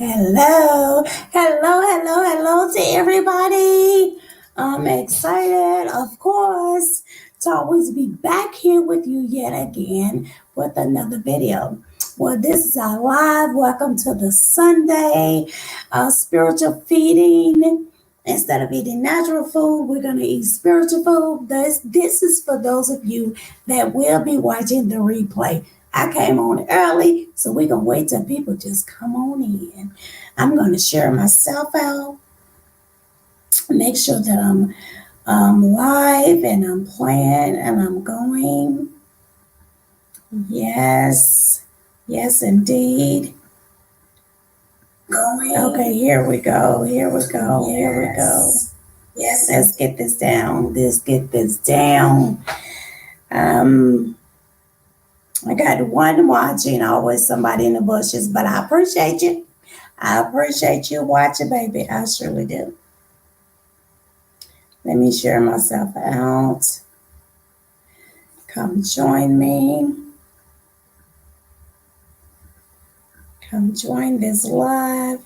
Hello to everybody. I'm excited, of course, to always be back here with you yet again with another video. Well, this is our live. Welcome to the Sunday spiritual feeding. Instead of eating natural food, we're going to eat spiritual food. This is for those of you that will be watching the replay. I came on early, so we're going to wait till people just come on in. I'm going to share myself out, make sure that I'm live and I'm playing and I'm going. Yes, indeed. Going. Okay, here we go. Yes. Let's get this down. I got one watching, always somebody in the bushes, but I appreciate you. I appreciate you watching, baby. I surely do. Let me share myself out. Come join me. Come join this live.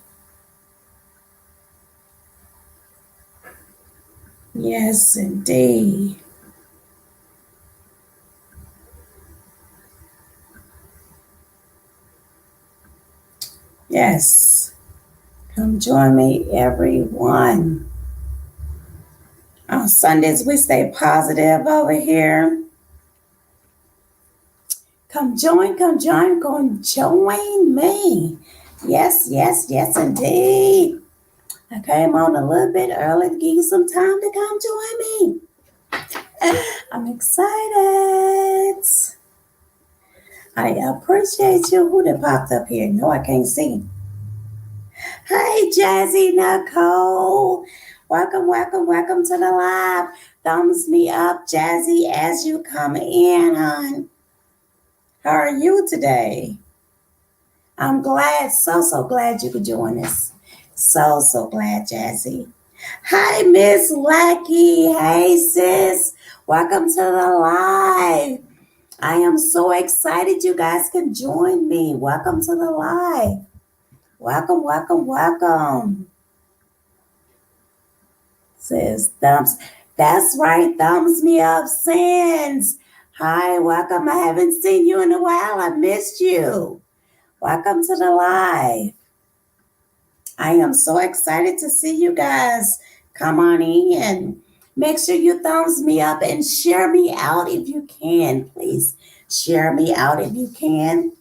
Yes, indeed. Yes. Come join me, everyone. On Sundays, we stay positive over here. Come join me. Yes, indeed. I came on a little bit early to give you some time to come join me. I'm excited. I appreciate you. Who that popped up here? No, I can't see. Hey, Jazzy Nicole. Welcome to the live. Thumbs me up, Jazzy, as you come in, hon. How are you today? I'm glad, so glad you could join us. So glad, Jazzy. Hi, Miss Lackey. Hey, sis. Welcome to the live. I am so excited you guys can join me. Welcome to the live. Welcome. Says thumbs. That's right. Thumbs me up, Sins. Hi, welcome. I haven't seen you in a while. I missed you. Welcome to the live. I am so excited to see you guys. Come on in. Make sure you thumbs me up and share me out if you can. Please share me out if you can.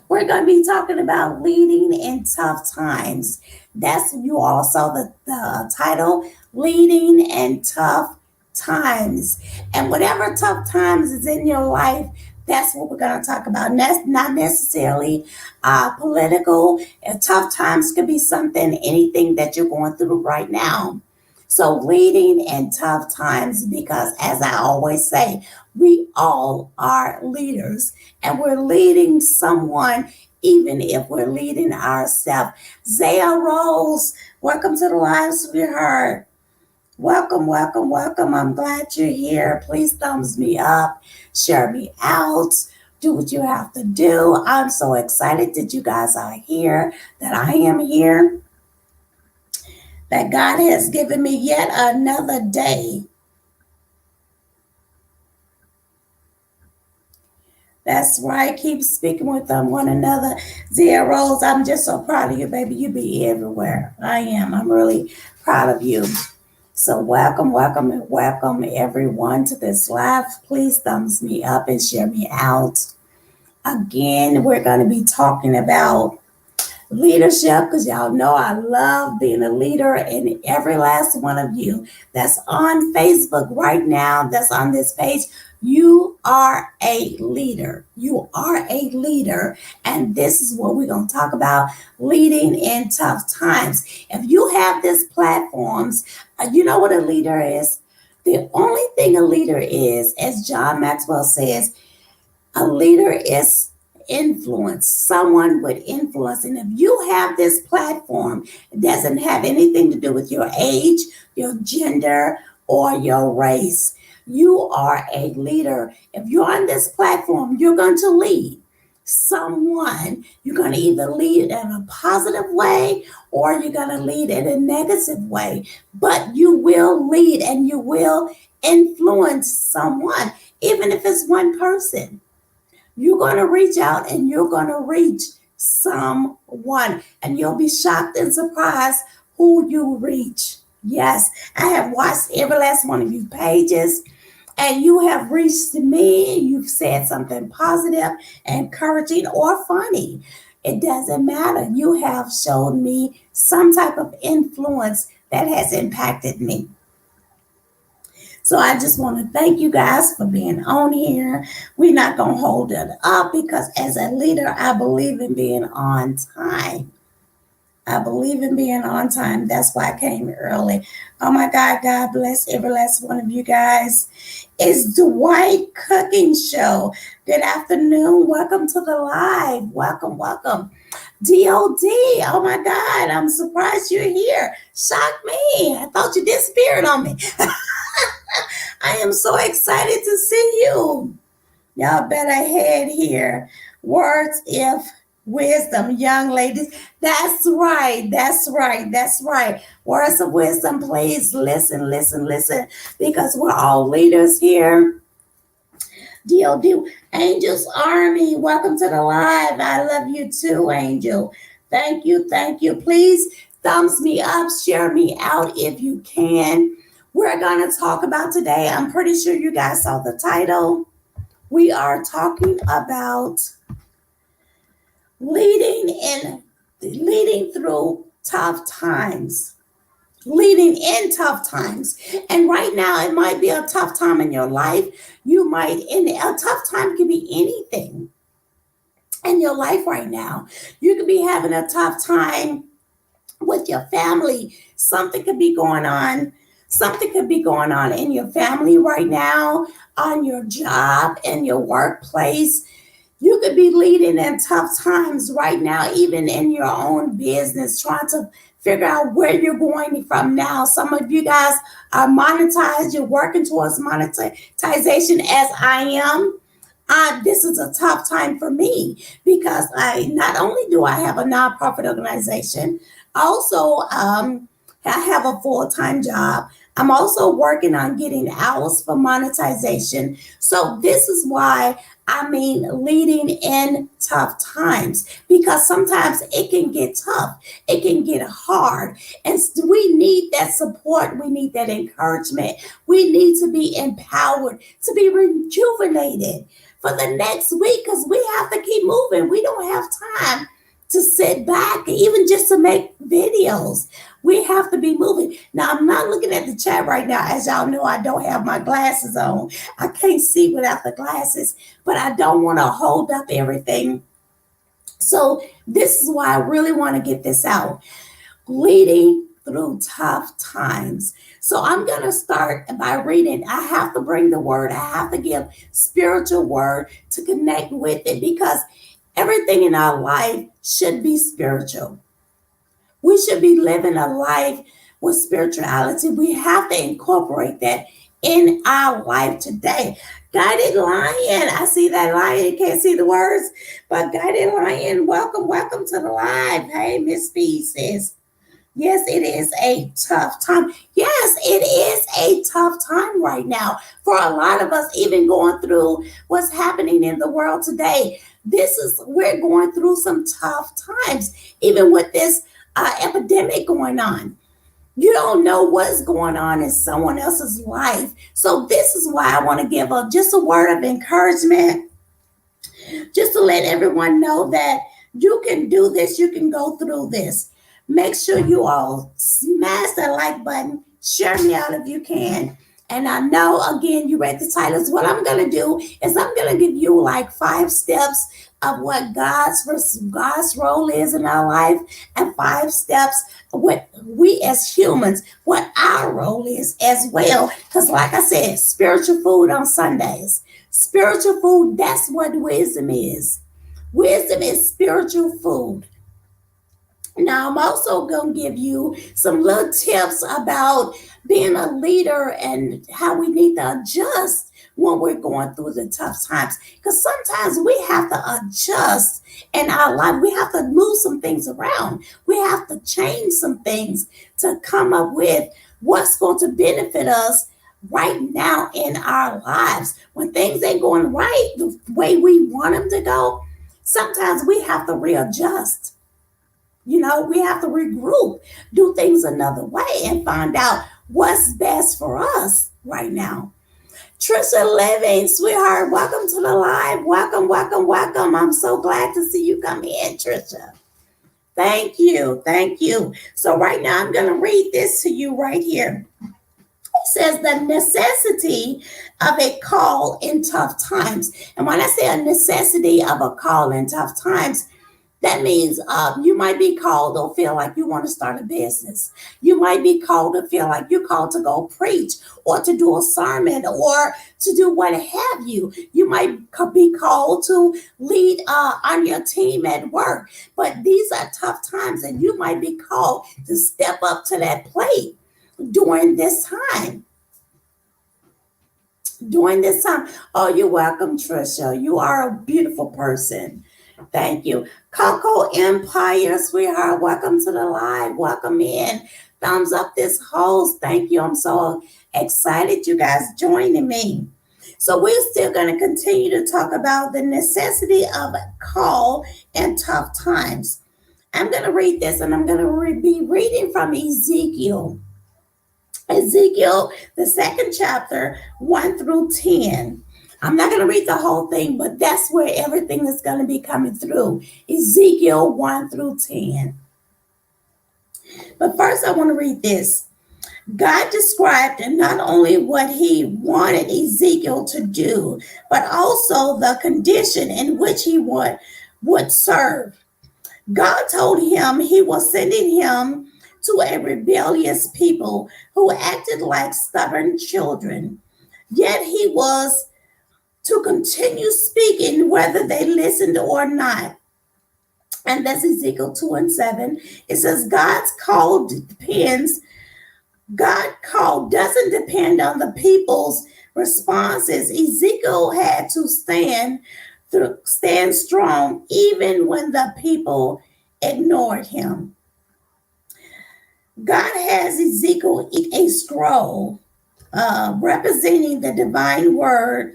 We're going to be talking about leading in tough times. That's, you all saw the title, Leading in Tough Times. And whatever tough times is in your life, that's what we're going to talk about. That's not necessarily political. Tough times could be anything that you're going through right now. So leading in tough times, because as I always say, we all are leaders and we're leading someone, even if we're leading ourselves. Zaya Rose, welcome to the live, sweetheart. Welcome. I'm glad you're here. Please thumbs me up, share me out, do what you have to do. I'm so excited that you guys are here, that I am here, that God has given me yet another day. That's right. Keep speaking with one another. Zia Rose, I'm just so proud of you, baby. You be everywhere. I am. I'm really proud of you. So welcome everyone to this live. Please thumbs me up and share me out. Again, we're going to be talking about leadership, because y'all know I love being a leader, and every last one of you that's on Facebook right now, that's on this page, you are a leader. And this is what we're going to talk about, leading in tough times. If you have these platforms, you know what a leader is? The only thing a leader is, as John Maxwell says, a leader is influence, someone with influence. And if you have this platform, it doesn't have anything to do with your age, your gender, or your race. You are a leader. If you're on this platform, you're going to lead. someone. You're going to either lead in a positive way or you're going to lead in a negative way. But you will lead and you will influence someone, even if it's one person. You're going to reach out and you're going to reach someone, and you'll be shocked and surprised who you reach. Yes, I have watched every last one of your pages, and you have reached me. You've said something positive, encouraging, or funny. It doesn't matter. You have shown me some type of influence that has impacted me. So I just want to thank you guys for being on here. We're not going to hold it up because as a leader, I believe in being on time. I believe in being on time. That's why I came early. Oh my God, God bless every last one of you guys. It's Dwight Cooking Show. Good afternoon. Welcome to the live. Welcome, welcome. DOD, oh my God, I'm surprised you're here. Shock me. I thought you disappeared on me. I am so excited to see you. Y'all better head here. Words of wisdom, young ladies. That's right. That's right. That's right. Words of wisdom, please listen, listen, listen, because we're all leaders here. DOD, Angel's Army, welcome to the live. I love you too, Angel. Thank you. Thank you. Please thumbs me up, share me out if you can. We're going to talk about today. I'm pretty sure you guys saw the title. We are talking about leading through tough times. Leading in tough times. And right now, it might be a tough time in your life. And a tough time can be anything in your life right now. You could be having a tough time with your family. Something could be going on. Something could be going on in your family right now, on your job, in your workplace. You could be leading in tough times right now, even in your own business, trying to figure out where you're going from now. Some of you guys are monetized. You're working towards monetization as I am. This is a tough time for me because not only do I have a nonprofit organization, also I have a full-time job. I'm also working on getting hours for monetization. So this is why leading in tough times, because sometimes it can get tough. It can get hard. And we need that support. We need that encouragement. We need to be empowered, to be rejuvenated for the next week, because we have to keep moving. We don't have time to sit back, even just to make videos. We have to be moving. Now, I'm not looking at the chat right now. As y'all know, I don't have my glasses on. I can't see without the glasses, but I don't want to hold up everything. So this is why I really want to get this out. Leading through tough times. So I'm going to start by reading. I have to bring the word. I have to give spiritual word to connect with it, because everything in our life should be spiritual. We should be living a life with spirituality. We have to incorporate that in our life today. Guided Lion, I see that lion. You can't see the words, but Guided Lion, welcome, welcome to the live. Hey, Miss B says, yes, it is a tough time. Yes, it is a tough time right now for a lot of us, even going through what's happening in the world today. We're going through some tough times, even with this epidemic going on. You don't know what's going on in someone else's life. So this is why I want to give just a word of encouragement, just to let everyone know that you can do this. You can go through this. Make sure you all smash that like button. Share me out if you can. And I know, again, you read the titles. What I'm going to do is I'm going to give you like 5 steps of what God's role is in our life, and 5 steps what we as humans, what our role is as well. Because like I said, spiritual food on Sundays. Spiritual food, that's what wisdom is. Wisdom is spiritual food. Now, I'm also going to give you some little tips about being a leader and how we need to adjust when we're going through the tough times. Because sometimes we have to adjust in our life. We have to move some things around. We have to change some things to come up with what's going to benefit us right now in our lives. When things ain't going right the way we want them to go, sometimes we have to readjust. We have to regroup, do things another way, and find out what's best for us right now. Trisha Living, sweetheart, welcome to the live. Welcome, welcome, welcome. I'm so glad to see you come in, Trisha. Thank you. Thank you. So right now I'm going to read this to you right here. It says the necessity of a call in tough times. And when I say a necessity of a call in tough times, that means you might be called or feel like you want to start a business. You might be called or feel like you're called to go preach or to do a sermon or to do what have you. You might be called to lead on your team at work. But these are tough times, and you might be called to step up to that plate during this time. Oh, you're welcome, Trisha. You are a beautiful person. Thank you. Coco Empire, sweetheart, welcome to the live. Welcome in. Thumbs up this host. Thank you. I'm so excited you guys joining me. So we're still going to continue to talk about the necessity of a call in tough times. I'm going to read this, and I'm going to be reading from Ezekiel. Ezekiel, the second chapter, 1 through 10. I'm not going to read the whole thing, but that's where everything is going to be coming through. Ezekiel 1 through 10. But first, I want to read this. God described not only what he wanted Ezekiel to do, but also the condition in which he would serve. God told him he was sending him to a rebellious people who acted like stubborn children. Yet he was to continue speaking whether they listened or not. And that's Ezekiel 2 and 7. It says God's call doesn't depend on the people's responses. Ezekiel had to stand strong even when the people ignored him. God has Ezekiel eat a scroll representing the divine word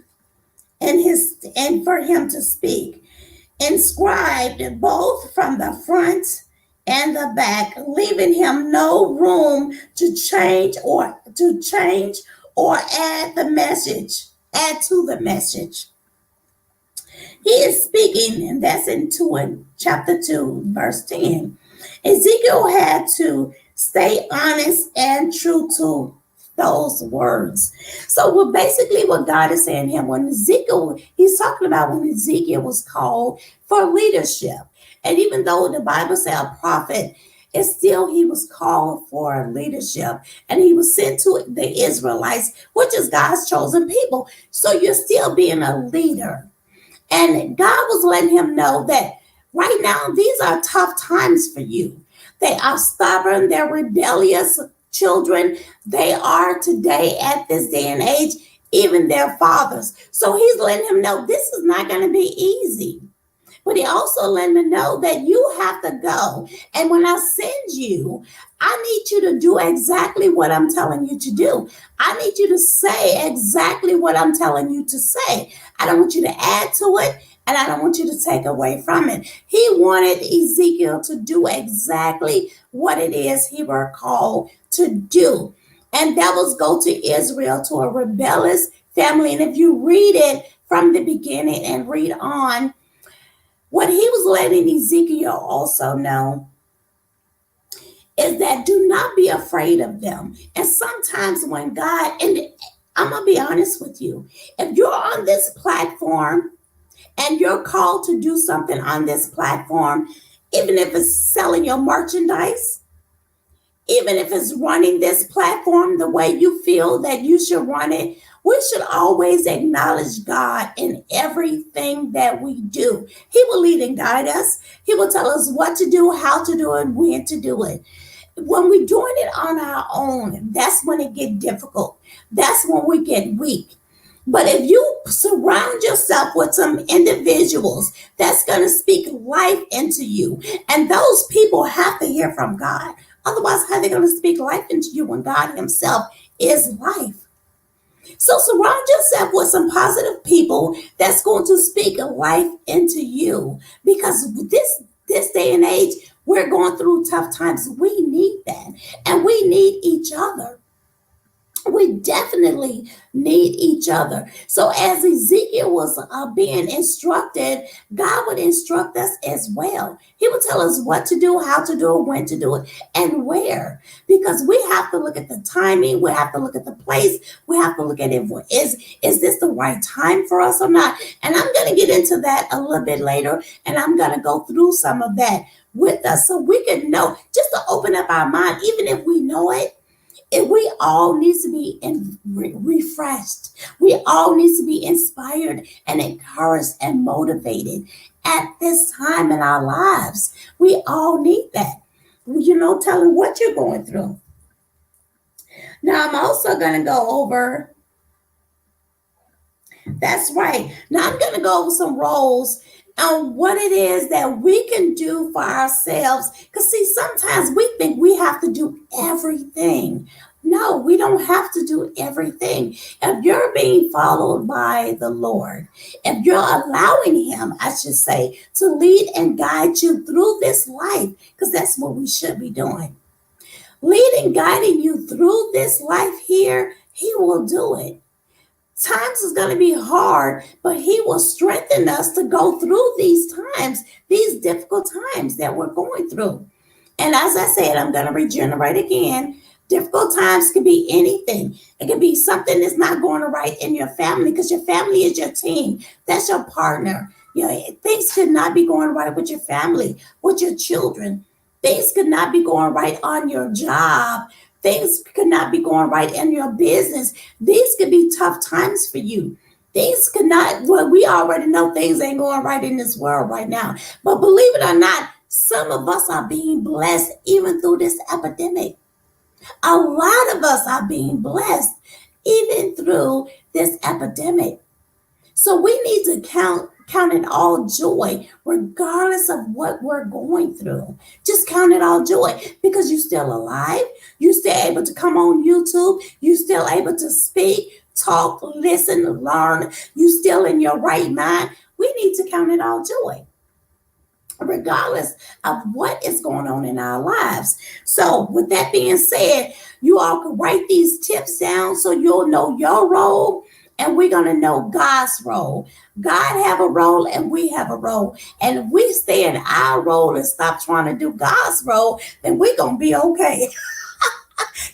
and for him to speak, inscribed both from the front and the back, leaving him no room to change or add to the message. He is speaking, and that's in chapter 2, verse 10. Ezekiel had to stay honest and true to those words. So basically what God is saying here, he's talking about when Ezekiel was called for leadership. And even though the Bible says a prophet, he was called for leadership. And he was sent to the Israelites, which is God's chosen people. So you're still being a leader. And God was letting him know that right now, these are tough times for you. They are stubborn, they're rebellious children. They are today at this day and age, even their fathers. So he's letting him know this is not going to be easy. But he also let him know that you have to go. And when I send you, I need you to do exactly what I'm telling you to do. I need you to say exactly what I'm telling you to say. I don't want you to add to it, and I don't want you to take away from it. He wanted Ezekiel to do exactly what it is he were called to do. And devils go to Israel, to a rebellious family. And if you read it from the beginning and read on, what he was letting Ezekiel also know is that do not be afraid of them. And sometimes when God, and I'm going to be honest with you, if you're on this platform and you're called to do something on this platform, even if it's selling your merchandise, even if it's running this platform the way you feel that you should run it, we should always acknowledge God in everything that we do. He will lead and guide us. He will tell us what to do, how to do it, when to do it. When we're doing it on our own, that's when it gets difficult. That's when we get weak. But if you surround yourself with some individuals that's going to speak life into you, and those people have to hear from God. Otherwise, how are they going to speak life into you when God Himself is life? So surround yourself with some positive people that's going to speak life into you. Because this day and age, we're going through tough times. We need that. And we need each other. We definitely need each other. So as Ezekiel was being instructed, God would instruct us as well. He would tell us what to do, how to do it, when to do it, and where. Because we have to look at the timing, we have to look at the place, we have to look at it. Is this the right time for us or not? And I'm going to get into that a little bit later, and I'm going to go through some of that with us so we can know, just to open up our mind, even if we know it. We all need to be refreshed. We all need to be inspired and encouraged and motivated at this time in our lives. We all need that. Tell them what you're going through. Now, I'm also going to go over, that's right. Now, I'm going to go over some roles on what it is that we can do for ourselves. Because, see, sometimes we think we have to do everything. No, we don't have to do everything. If you're being followed by the Lord, if you're allowing Him, I should say, to lead and guide you through this life, because that's what we should be doing. Lead and guiding you through this life here, He will do it. Times is going to be hard, but He will strengthen us to go through these times, these difficult times that we're going through. And as I said, I'm going to regenerate again. Difficult times could be anything. It could be something that's not going right in your family, because your family is your team. That's your partner. Things could not be going right with your family, with your children. Things could not be going right on your job. Things could not be going right in your business. These could be tough times for you. Things could not, well, we already know things ain't going right in this world right now. But believe it or not, some of us are being blessed even through this epidemic. A lot of us are being blessed even through this epidemic. So we need to count it all joy, regardless of what we're going through. Just count it all joy, because you're still alive. You're still able to come on YouTube. You're still able to speak, talk, listen, learn. You're still in your right mind. We need to count it all joy, regardless of what is going on in our lives. So with that being said, you all can write these tips down so you'll know your role, and we're going to know God's role. God have a role and we have a role. And if we stay in our role and stop trying to do God's role, then we're going to be okay.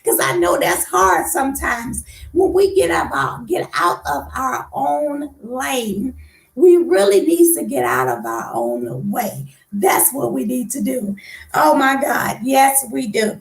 Because I know that's hard sometimes when we get out of our own lane. We really need to get out of our own way. That's what we need to do. Oh my God. Yes, we do.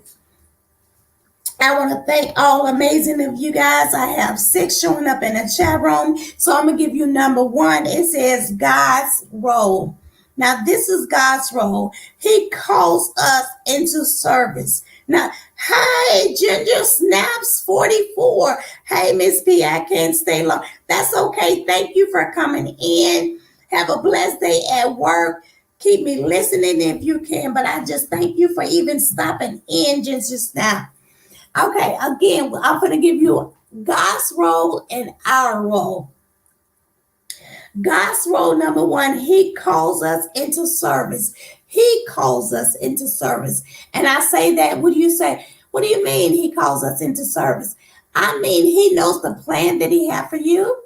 I want to thank all amazing of you guys. I have 6 showing up in the chat room. So I'm going to give you number 1. It says God's role. Now, this is God's role. He calls us into service. Now, hi, Ginger Snaps 44. Hey, Miss P, I can't stay long. That's okay. Thank you for coming in. Have a blessed day at work. Keep me listening if you can, but I just thank you for even stopping in, Ginger Snap. Okay, again, I'm going to give you God's role and our role. God's role, number 1, He calls us into service. He calls us into service. And I say that, what do you say? What do you mean He calls us into service? I mean, He knows the plan that He has for you,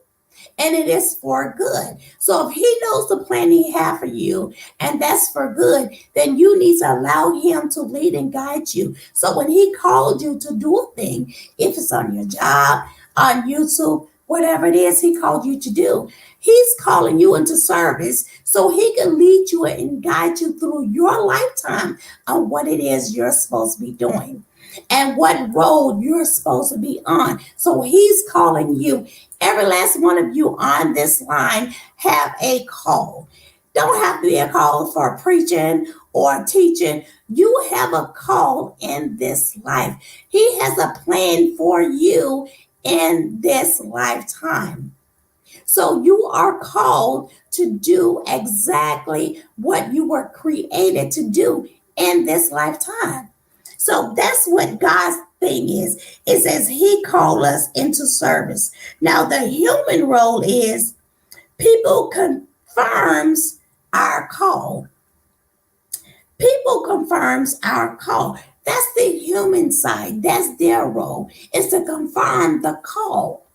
and it is for good. So if He knows the plan He has for you, and that's for good, then you need to allow Him to lead and guide you. So when He called you to do a thing, if it's on your job, on YouTube, whatever it is He called you to do, He's calling you into service so He can lead you and guide you through your lifetime on what it is you're supposed to be doing and what road you're supposed to be on. So He's calling you. Every last one of you on this line have a call. Don't have to be a call for preaching or teaching. You have a call in this life. He has a plan for you in this lifetime. So you are called to do exactly what you were created to do in this lifetime. So that's what God's thing is. It says he called us into service. Now the human role is people confirms our call. People confirms our call. That's the human side. That's their role, is to confirm the call.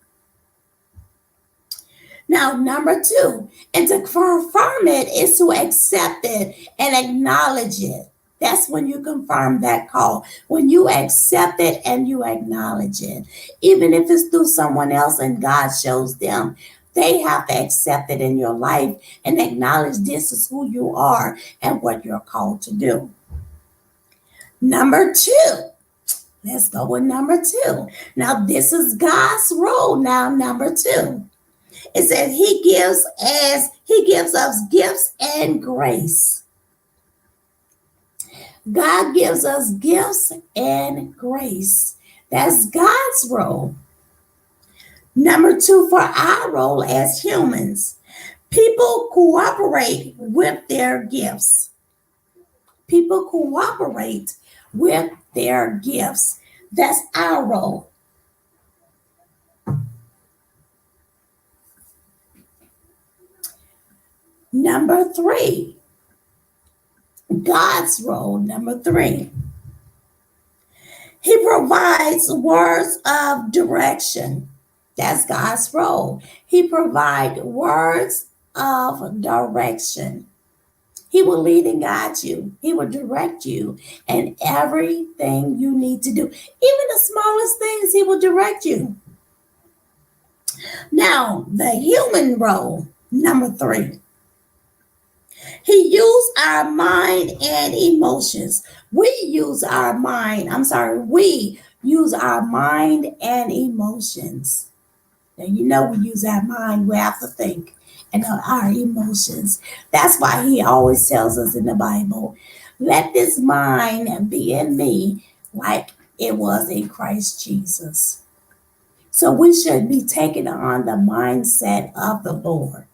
Now, number two, and to confirm it is to accept it and acknowledge it. That's when you confirm that call, when you accept it and you acknowledge it. Even if it's through someone else and God shows them, they have to accept it in your life and acknowledge this is who you are and what you're called to do. Number two, let's go with number two. Now, this is God's role. Now, number two. It says he gives us gifts and grace. God gives us gifts and grace. That's God's role. Number two, for our role as humans, people cooperate with their gifts. People cooperate with their gifts. That's our role. Number three, God's role. Number three, he provides words of direction. That's God's role. He provides words of direction. He will lead and guide you. He will direct you in everything you need to do. Even the smallest things, he will direct you. Now, the human role, number three. He used our mind and emotions. We use our mind and emotions. Now, you know, we use our mind, we have to think, and our emotions. That's why he always tells us in the Bible, let this mind be in me like it was in Christ Jesus. So we should be taking on the mindset of the Lord.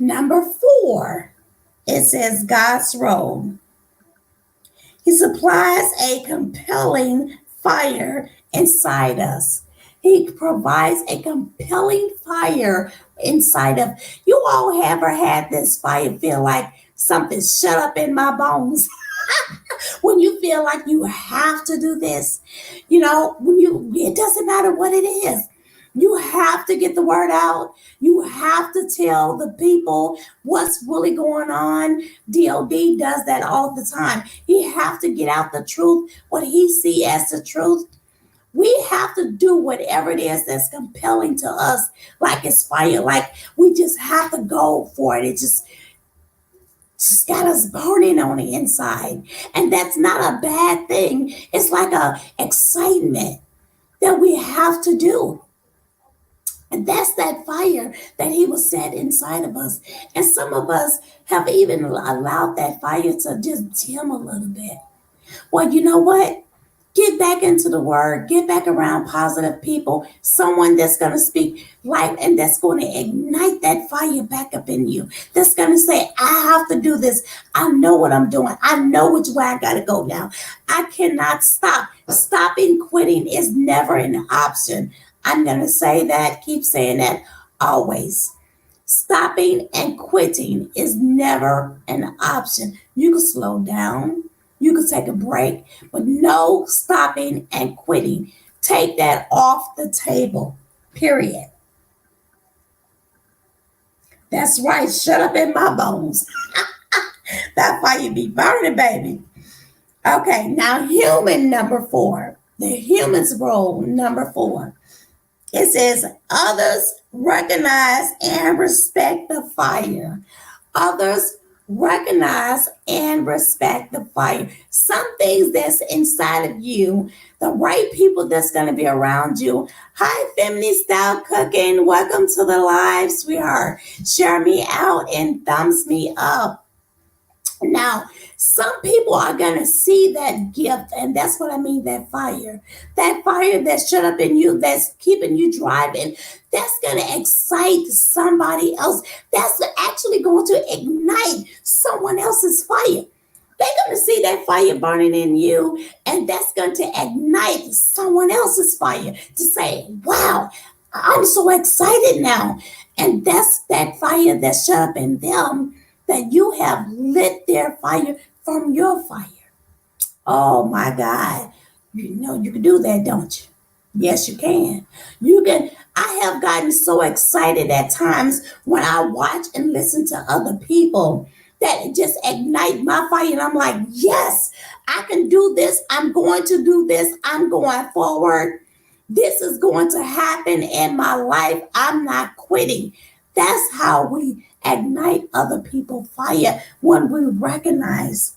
Number four, it says God's role. He supplies a compelling fire inside us. He provides a compelling fire inside of you. All ever had this fire feel like something shut up in my bones. When you feel like you have to do this, it doesn't matter what it is. You have to get the word out. You have to tell the people what's really going on. DOD does that all the time. He have to get out the truth, what he see as the truth. We have to do whatever it is that's compelling to us, like it's fire. Like we just have to go for it. It just got us burning on the inside. And that's not a bad thing. It's like a excitement that we have to do. And that's that fire that he will set inside of us. And some of us have even allowed that fire to just dim a little bit. Well, you know what? Get back into the word. Get back around positive people. Someone that's going to speak life and that's going to ignite that fire back up in you. That's going to say, I have to do this. I know what I'm doing. I know which way I got to go now. I cannot stop. Stopping, quitting is never an option. I'm going to say that, keep saying that always. Stopping and quitting is never an option. You can slow down. You can take a break, but no stopping and quitting. Take that off the table, period. That's right. Shut up in my bones. That fire be burning, baby. Okay, now human number four. The human's role, number four. It says, others recognize and respect the fire. Others recognize and respect the fire. Some things that's inside of you, the right people that's going to be around you. Hi, Feminine Style Cooking. Welcome to the live, sweetheart. Share me out and thumbs me up. Now, some people are going to see that gift, and that's what I mean, that fire. That fire that's shut up in you, that's keeping you driving, that's going to excite somebody else. That's actually going to ignite someone else's fire. They're going to see that fire burning in you, and that's going to ignite someone else's fire to say, wow, I'm so excited now. And that's that fire that's shut up in them, that you have lit their fire from your fire. Oh my God. You know you can do that, don't you? Yes, you can. You can. I have gotten so excited at times when I watch and listen to other people that it just ignite my fire. And I'm like, yes, I can do this. I'm going to do this. I'm going forward. This is going to happen in my life. I'm not quitting. That's how we ignite other people's fire, when we recognize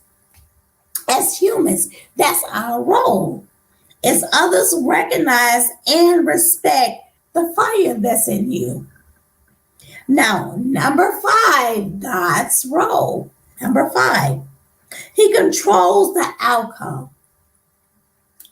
as humans, that's our role. As others recognize and respect the fire that's in you. Now, number 5, God's role. Number 5, He controls the outcome.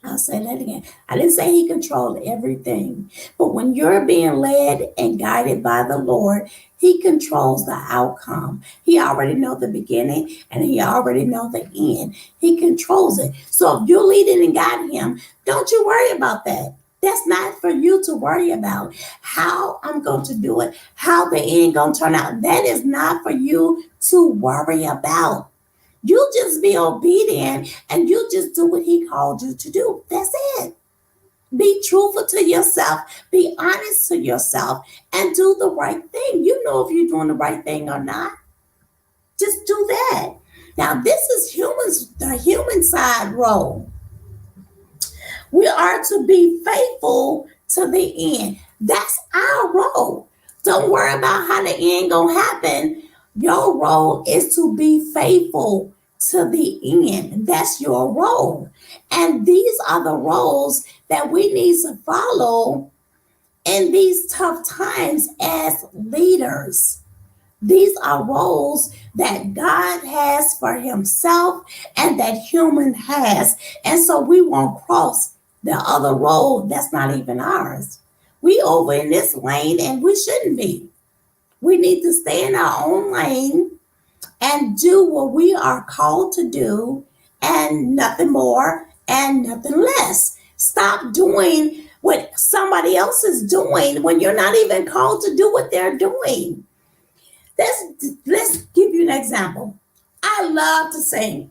I'll say that again. I didn't say He controlled everything, but when you're being led and guided by the Lord, He controls the outcome. He already knows the beginning and He already knows the end. He controls it. So if you're leading and guiding Him, don't you worry about that. That's not for you to worry about. How I'm going to do it, how the end going to turn out. That is not for you to worry about. You just be obedient and you just do what He called you to do. That's it. Be truthful to yourself. Be honest to yourself and do the right thing. You know if you're doing the right thing or not. Just do that. Now, this is the human side role. We are to be faithful to the end. That's our role. Don't worry about how the end gonna happen. Your role is to be faithful to the end. That's your role. And these are the roles that we need to follow in these tough times as leaders. These are roles that God has for Himself and that human has. And so we won't cross the other road that's not even ours. We over in this lane and we shouldn't be. We need to stay in our own lane and do what we are called to do, and nothing more and nothing less. Stop doing what somebody else is doing when you're not even called to do what they're doing. Let's give you an example. I love to sing.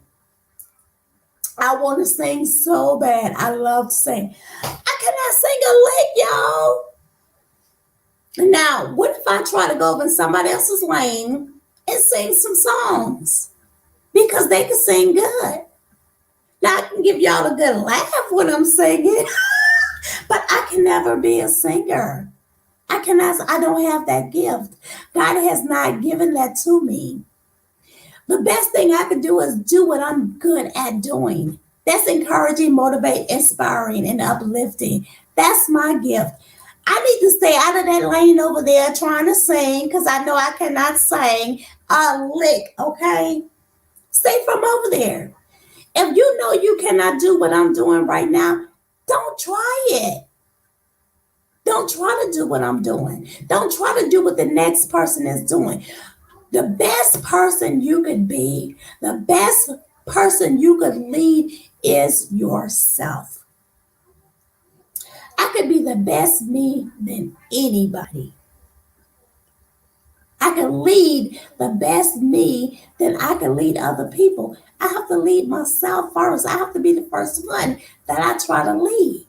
I want to sing so bad. I love to sing. I cannot sing a lick, y'all. Now, what if I try to go over in somebody else's lane and sing some songs? Because they can sing good. Now, I can give y'all a good laugh when I'm singing, but I can never be a singer. I don't have that gift. God has not given that to me. The best thing I can do is do what I'm good at doing. That's encouraging, motivating, inspiring, and uplifting. That's my gift. I need to stay out of that lane over there trying to sing, because I know I cannot sing a lick, okay? Stay from over there. If you know you cannot do what I'm doing right now, don't try it. Don't try to do what I'm doing. Don't try to do what the next person is doing. The best person you could be, the best person you could lead is yourself. I could be the best me than anybody. I can lead the best me than I can lead other people. I have to lead myself first. I have to be the first one that I try to lead.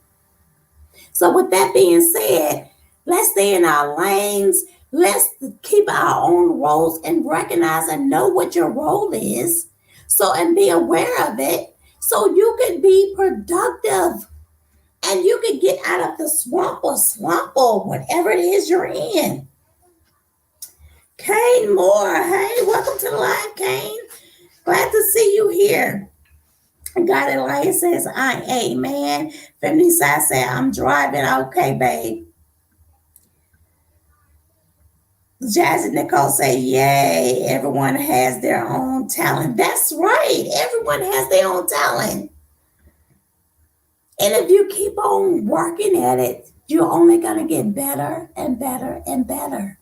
So with that being said, let's stay in our lanes. Let's keep our own roles and recognize and know what your role is. So, and be aware of it so you can be productive and you can get out of the swamp or whatever it is you're in. Kane Moore, hey, welcome to the live, Kane. Glad to see you here. God Elias says, amen. Feminine side said, I'm driving. Okay, babe. Jazzy Nicole say, yay, everyone has their own talent. That's right. Everyone has their own talent. And if you keep on working at it, you're only going to get better and better and better.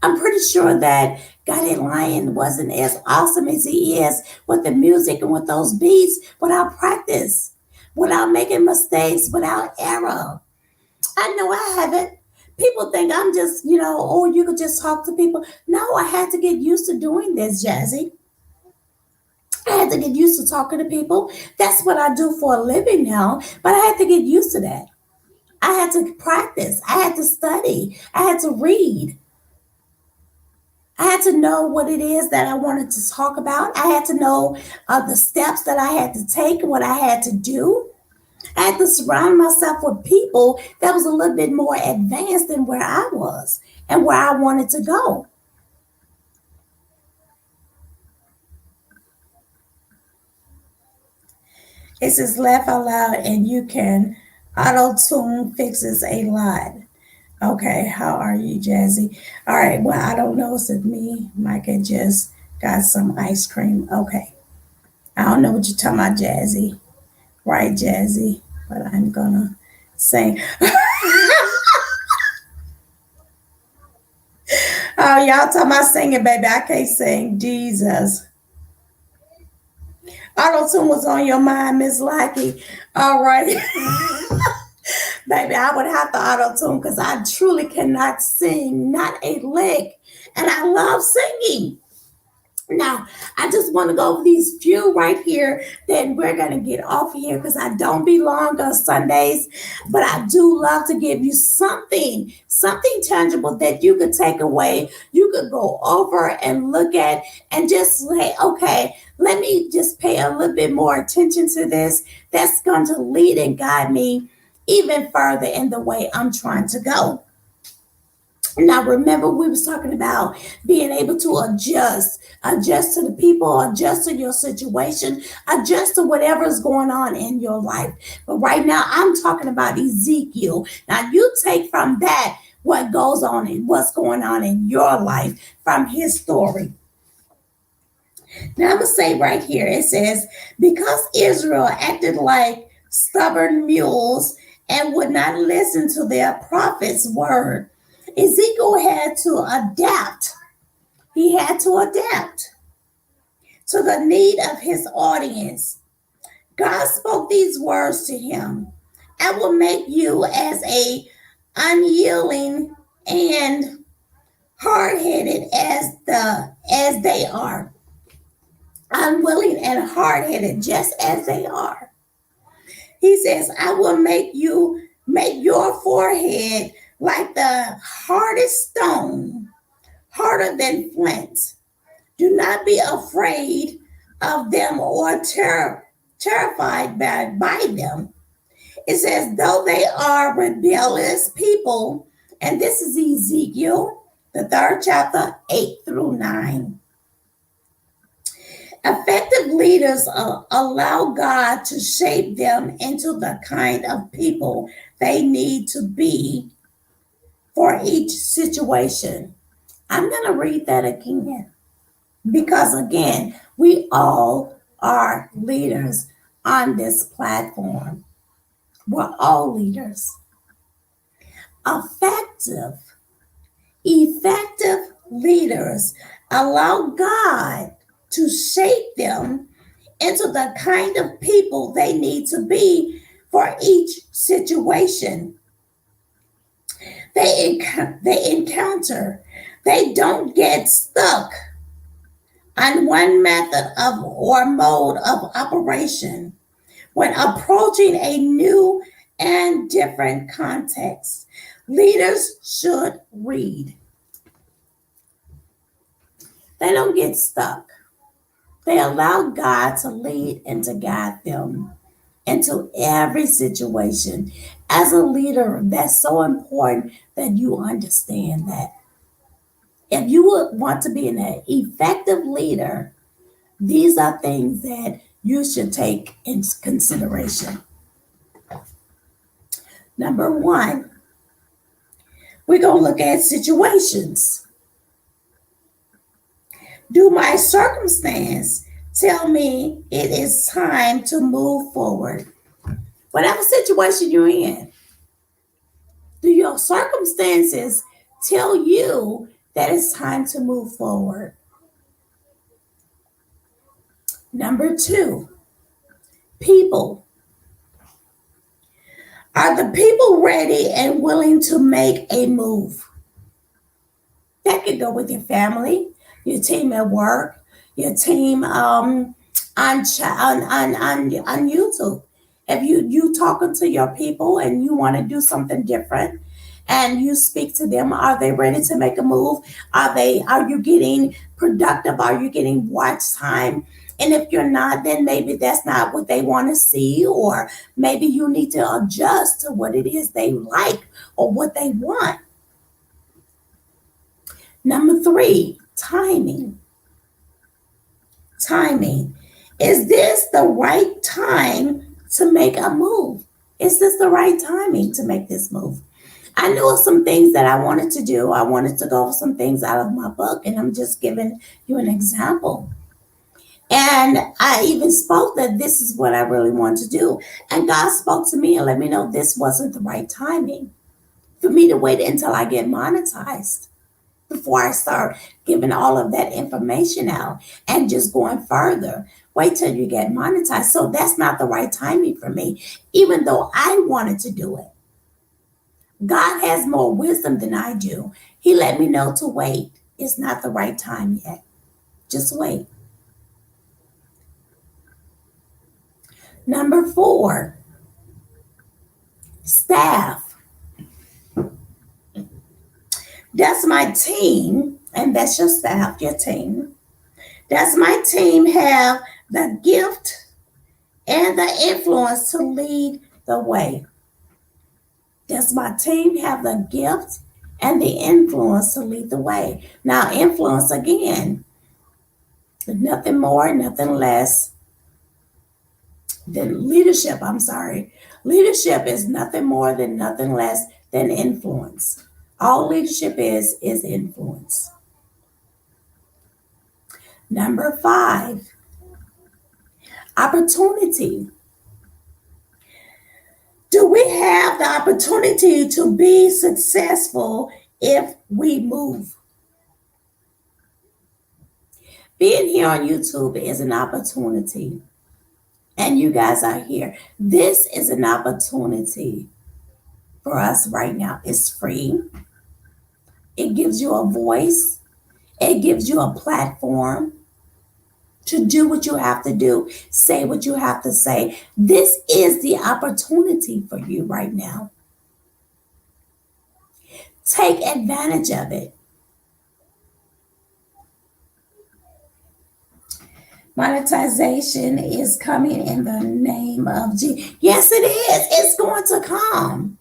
I'm pretty sure that Guided Lion wasn't as awesome as he is with the music and with those beats without practice, without making mistakes, without error. I know I haven't. People think I'm just, oh, you could just talk to people. No, I had to get used to doing this, Jazzy. I had to get used to talking to people. That's what I do for a living now, but I had to get used to that. I had to practice. I had to study. I had to read. I had to know what it is that I wanted to talk about. I had to know the steps that I had to take, what I had to do. I had to surround myself with people that was a little bit more advanced than where I was and where I wanted to go. It says laugh out loud and you can auto tune fixes a lot. Okay, how are you, Jazzy? All right, well, I don't know. It's me. Micah just got some ice cream. Okay. I don't know what you're talking about, Jazzy. Right, Jazzy? But I'm gonna sing. Oh, y'all talking about singing, baby. I can't sing. Jesus. Auto-tune was on your mind, Miss Lackey. All right. Baby, I would have to auto-tune because I truly cannot sing, not a lick. And I love singing. Now, I just want to go over these few right here. Then we're going to get off of here because I don't belong on Sundays. But I do love to give you something tangible that you could take away. You could go over and look at and just say, okay, let me just pay a little bit more attention to this. That's going to lead and guide me even further in the way I'm trying to go. Now, remember, we was talking about being able to adjust to the people, adjust to your situation, adjust to whatever's going on in your life. But right now, I'm talking about Ezekiel. Now, you take from that what goes on and what's going on in your life from his story. Now, I'm going to say right here, it says, because Israel acted like stubborn mules and would not listen to their prophet's word, Ezekiel had to adapt. He had to adapt to the need of his audience. God spoke these words to him. I will make you as a unyielding and hard-headed as they are. Unwilling and hard-headed just as they are. He says, I will make your forehead like the hardest stone, harder than flint. Do not be afraid of them or terrified by them. It says, though they are rebellious people, and this is Ezekiel, the 3rd chapter, 8 through 9. Effective leaders allow God to shape them into the kind of people they need to be for each situation. I'm going to read that again because, again, we all are leaders on this platform. We're all leaders. Effective leaders allow God to shape them into the kind of people they need to be for each situation they encounter. They don't get stuck on one method of or mode of operation when approaching a new and different context. Leaders should read. They don't get stuck. They allow God to lead and to guide them into every situation. As a leader, that's so important that you understand that. If you would want to be an effective leader, these are things that you should take into consideration. Number one, we're going to look at situations. Do my circumstance tell me it is time to move forward? Whatever situation you're in, do your circumstances tell you that it's time to move forward? Number two, people. Are the people ready and willing to make a move? That could go with your family, your team at work, your team on YouTube. If you talking to your people and you want to do something different, and you speak to them, are they ready to make a move? Are you getting productive? Are you getting watch time? And if you're not, then maybe that's not what they want to see, or maybe you need to adjust to what it is they like or what they want. Number three, timing. Timing. Is this the right time to make a move? Is this the right timing to make this move? I knew of some things that I wanted to do. I wanted to go over some things out of my book, and I'm just giving you an example. And I even spoke that this is what I really want to do. And God spoke to me and let me know this wasn't the right timing for me to wait until I get monetized before I start giving all of that information out and just going further. Wait till you get monetized. So that's not the right timing for me, even though I wanted to do it. God has more wisdom than I do. He let me know to wait. It's not the right time yet. Just wait. Number four, staff. Does my team, and that's your staff, your team, does my team have the gift and the influence to lead the way? Does my team have the gift and the influence to lead the way? Now, influence again, nothing more, nothing less than leadership. I'm sorry. Leadership is nothing more than nothing less than influence. All leadership is influence. Number five, opportunity. Do we have the opportunity to be successful if we move? Being here on YouTube is an opportunity. And you guys are here. This is an opportunity for us right now. It's free. It gives you a voice. It gives you a platform to do what you have to do, say what you have to say. This is the opportunity for you right now. Take advantage of it. Monetization is coming in the name of Jesus. Yes, it is. It's going to come.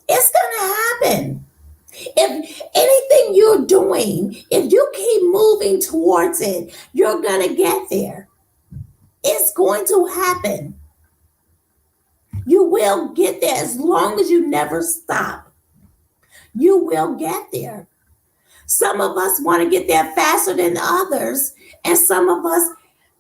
It's going to happen. If anything you're doing, if you keep moving towards it, you're going to get there. It's going to happen. You will get there as long as you never stop. You will get there. Some of us want to get there faster than others, and some of us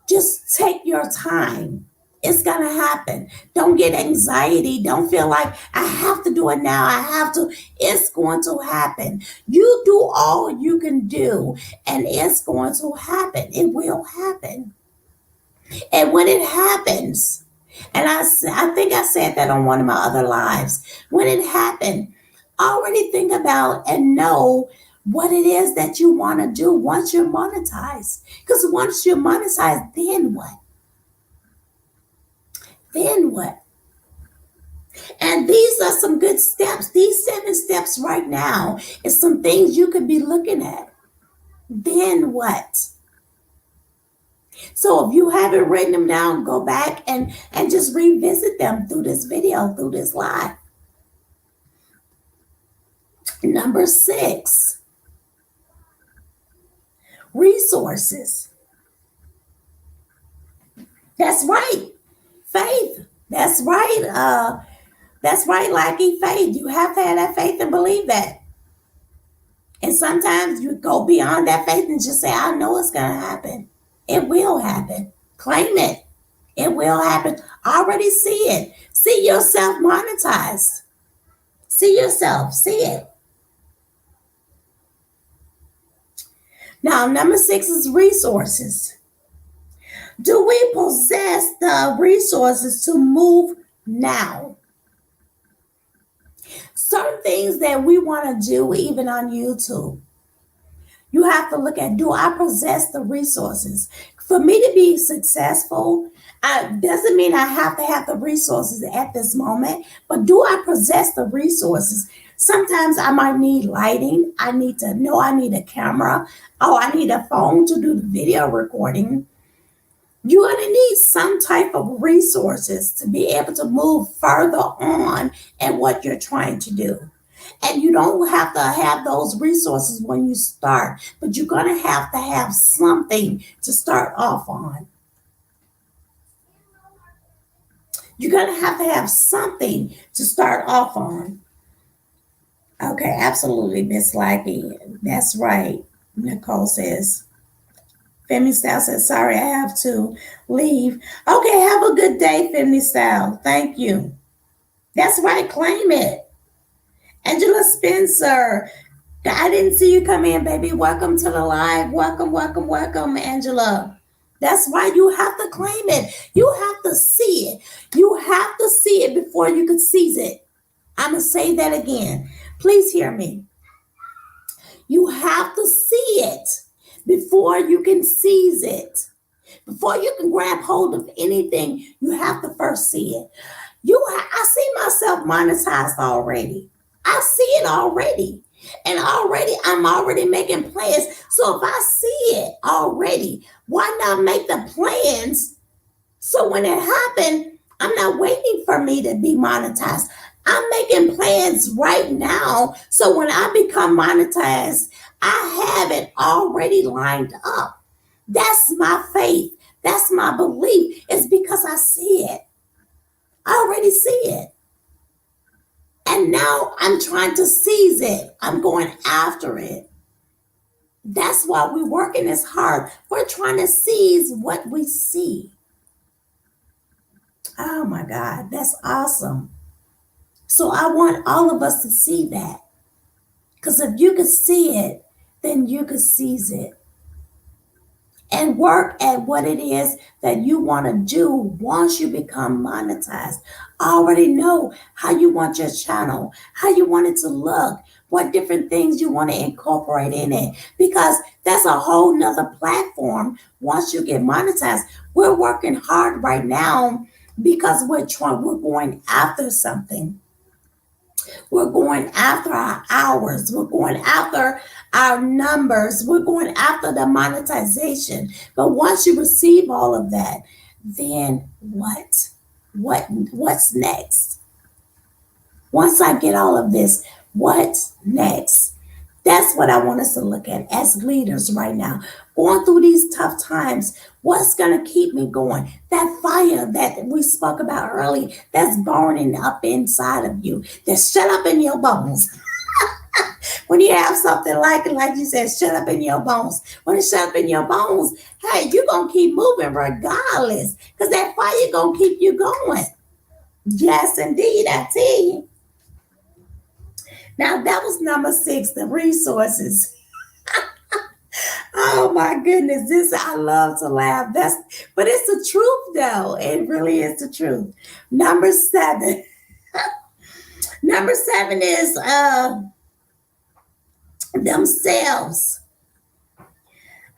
just take your time. It's going to happen. Don't get anxiety. Don't feel like I have to do it now. I have to. It's going to happen. You do all you can do, and it's going to happen. It will happen. And when it happens, and I think I said that on one of my other lives, when it happened, already think about and know what it is that you want to do once you're monetized. Because once you're monetized, then what? Then what? And these are some good steps. These 7 steps right now is some things you could be looking at. Then what? So if you haven't written them down, go back and just revisit them through this video, through this live. Number 6, resources. That's right. Faith. That's right. That's right, lacking faith. You have to have that faith and believe that. And sometimes you go beyond that faith and just say, I know it's going to happen. It will happen. Claim it. It will happen. Already see it. See yourself monetized. See yourself. See it. Now, number 6 is resources. Do we possess the resources to move now? Certain things that we want to do, even on YouTube, you have to look at, do I possess the resources? For me to be successful, doesn't mean I have to have the resources at this moment, but do I possess the resources? Sometimes I might need lighting. I need to know I need a camera. Oh, I need a phone to do the video recording. You're going to need some type of resources to be able to move further on in what you're trying to do. And you don't have to have those resources when you start, but you're going to have something to start off on. You're going to have something to start off on. Okay, absolutely, Miss Lackey. That's right. Nicole says. Femi Style says, sorry, I have to leave. Okay, have a good day, Femi Style. Thank you. That's right, claim it. Angela Spencer, I didn't see you come in, baby. Welcome to the live. Welcome, Angela. That's why you have to claim it. You have to see it. You have to see it before you can seize it. I'm going to say that again. Please hear me. You have to see it before you can seize it. Before you can grab hold of anything, you have to first see it. I see myself monetized already. I see it already. And I'm already making plans. So if I see it already, why not make the plans so when it happens, I'm not waiting for me to be monetized. I'm making plans right now. So when I become monetized, I have it already lined up. That's my faith. That's my belief. It's because I see it. I already see it. And now I'm trying to seize it. I'm going after it. That's why we're working as hard. We're trying to seize what we see. Oh my God, that's awesome. So I want all of us to see that. Because if you can see it, then you can seize it. And work at what it is that you want to do once you become monetized. I already know how you want your channel, how you want it to look, what different things you want to incorporate in it, because that's a whole nother platform once you get monetized. We're working hard right now because we're going after something. We're going after our hours. We're going after our numbers. We're going after the monetization. But once you receive all of that, then what? What's next? Once I get all of this, what's next? That's what I want us to look at as leaders right now. Going through these tough times, what's going to keep me going? That fire that we spoke about earlier, that's burning up inside of you, that's shut up in your bones. When you have something like you said, shut up in your bones. When it's shut up in your bones, hey, you're going to keep moving regardless, because that fire going to keep you going. Yes, indeed, I tell you. Now, that was number 6, the resources. Oh my goodness, I love to laugh. But it's the truth though. It really is the truth. Number 7. Number 7 is themselves.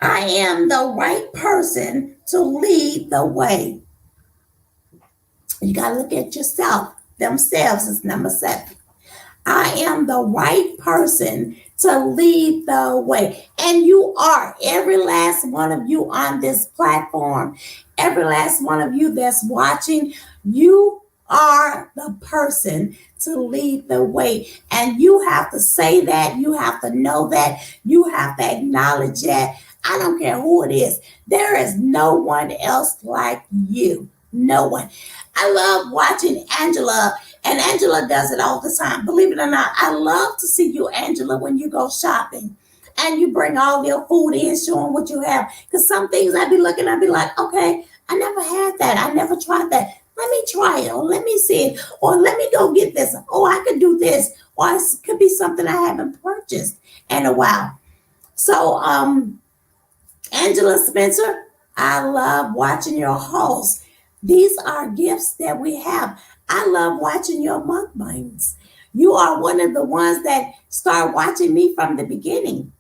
I am the right person to lead the way. You got to look at yourself. Themselves is number 7. I am the right person to lead the way. And you are, every last one of you on this platform, every last one of you that's watching, you are the person to lead the way. And you have to say that, you have to know that, you have to acknowledge that. I don't care who it is. There is no one else like you. No one. I love watching Angela And Angela does it all the time. Believe it or not, I love to see you, Angela, when you go shopping and you bring all your food in, showing what you have. Because some things I'd be looking, I'd be like, okay, I never had that. I never tried that. Let me try it, or let me see it, or let me go get this. Oh, I could do this, or it could be something I haven't purchased in a while. So, Angela Spencer, I love watching your hauls. These are gifts that we have. I love watching your mukbangs. You are one of the ones that start watching me from the beginning.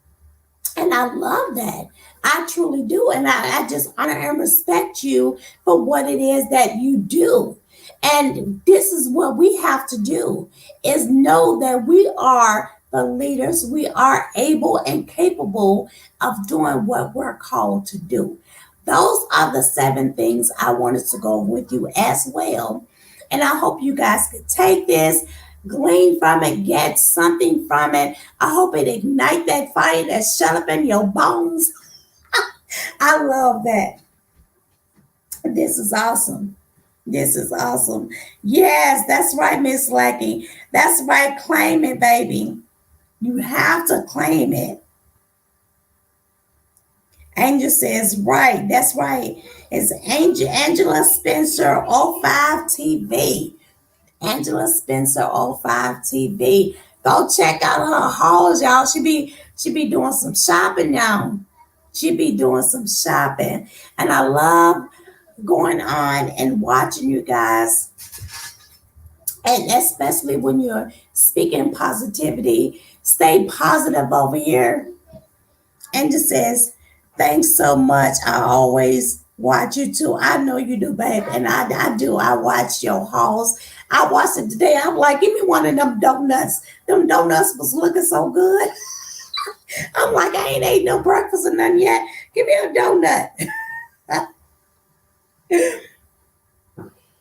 And I love that. I truly do. And I just honor and respect you for what it is that you do. And this is what we have to do is know that we are the leaders. We are able and capable of doing what we're called to do. Those are the 7 things I wanted to go with you as well. And I hope you guys could take this, glean from it, get something from it. I hope it ignite that fire that shut up in your bones. I love that. This is awesome. This is awesome. Yes, that's right, Miss Lucky. That's right. Claim it, baby. You have to claim it. Angel says, right. That's right. It's Angela Spencer 05 TV. Angela Spencer 05 TV. Go check out her hauls, y'all. She be doing some shopping, y'all. She be doing some shopping. And I love going on and watching you guys. And especially when you're speaking positivity, stay positive over here. And just says, thanks so much. I always watch you too. I know you do, babe. And I do. I watch your hauls. I watched it today. I'm like, give me one of them donuts. Them donuts was looking so good. I'm like, I ain't ate no breakfast or nothing yet. Give me a donut.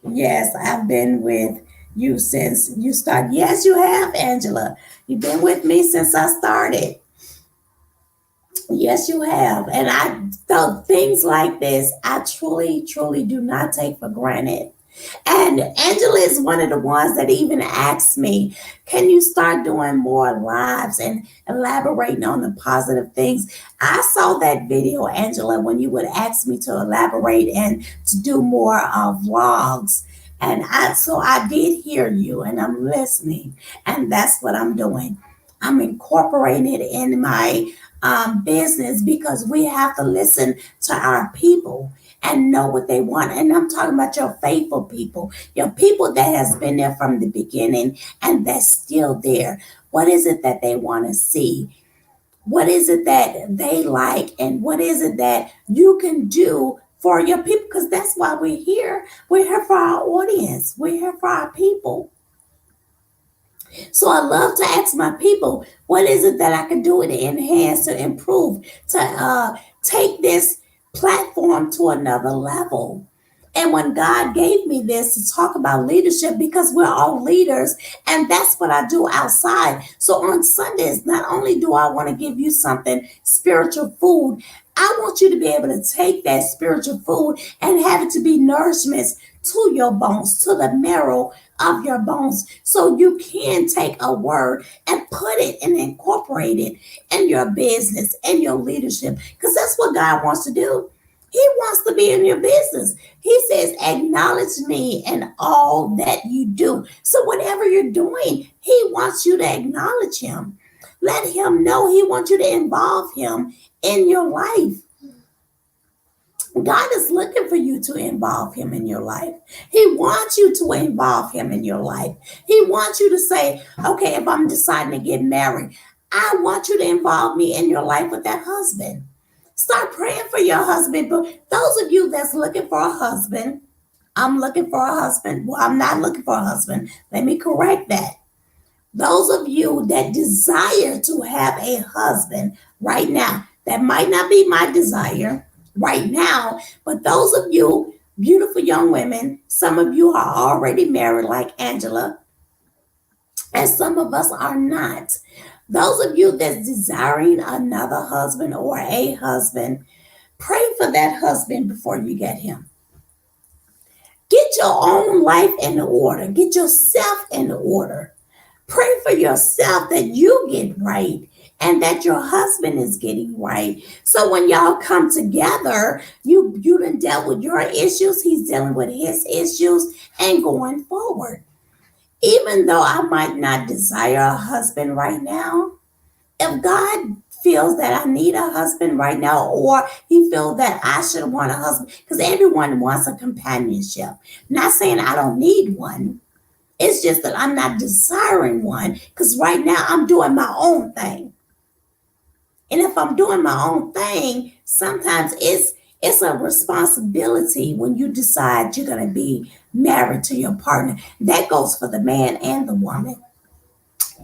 Yes, I've been with you since you started. Yes, you have, Angela. You've been with me since I started. Yes, you have. And I thought things like this, I truly, truly do not take for granted. And Angela is one of the ones that even asked me, can you start doing more lives and elaborating on the positive things? I saw that video, Angela, when you would ask me to elaborate and to do more vlogs. And so I did hear you and I'm listening. And that's what I'm doing. I'm incorporating it in my business because we have to listen to our people and know what they want. And I'm talking about your faithful people, your people that has been there from the beginning and that's still there. What is it that they want to see? What is it that they like? And what is it that you can do for your people? Because that's why we're here. We're here for our audience. We're here for our people. So I love to ask my people, what is it that I can do to enhance, to improve, to take this platform to another level? And when God gave me this to talk about leadership, because we're all leaders, and that's what I do outside. So on Sundays, not only do I want to give you something, spiritual food, I want you to be able to take that spiritual food and have it to be nourishment to your bones, to the marrow of your bones. So you can take a word and put it and incorporate it in your business and your leadership, because that's what God wants to do. He wants to be in your business. He says, acknowledge me in all that you do. So whatever you're doing, he wants you to acknowledge him. Let him know. He wants you to involve him in your life. God is looking for you to involve him in your life. He wants you to involve him in your life. He wants you to say, okay, if I'm deciding to get married, I want you to involve me in your life with that husband. Start praying for your husband. But those of you that's looking for a husband, I'm looking for a husband. Well, I'm not looking for a husband. Let me correct that. Those of you that desire to have a husband right now, that might not be my desire right now, but those of you beautiful young women, some of you are already married like Angela, and some of us are not. Those of you that's desiring another husband or a husband, pray for that husband before you get him. Get your own life in order. Get yourself in order. Pray for yourself that you get right and that your husband is getting right. So when y'all come together, you done dealt with your issues, he's dealing with his issues, and going forward. Even though I might not desire a husband right now, if God feels that I need a husband right now, or he feels that I should want a husband, because everyone wants a companionship. Not saying I don't need one. It's just that I'm not desiring one because right now I'm doing my own thing. And if I'm doing my own thing, sometimes it's a responsibility when you decide you're going to be married to your partner. That goes for the man and the woman.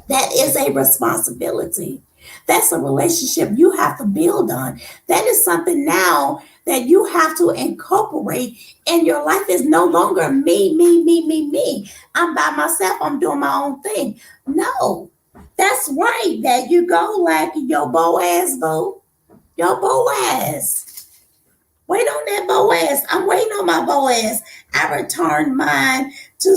That is a responsibility. That's a relationship you have to build on. That is something now that you have to incorporate in your life. Is no longer me, me, me, me, me. I'm by myself. I'm doing my own thing. No, that's right. There you go, like your Boaz, boo. Your Boaz. Wait on that Boaz. I'm waiting on my Boaz. I returned mine to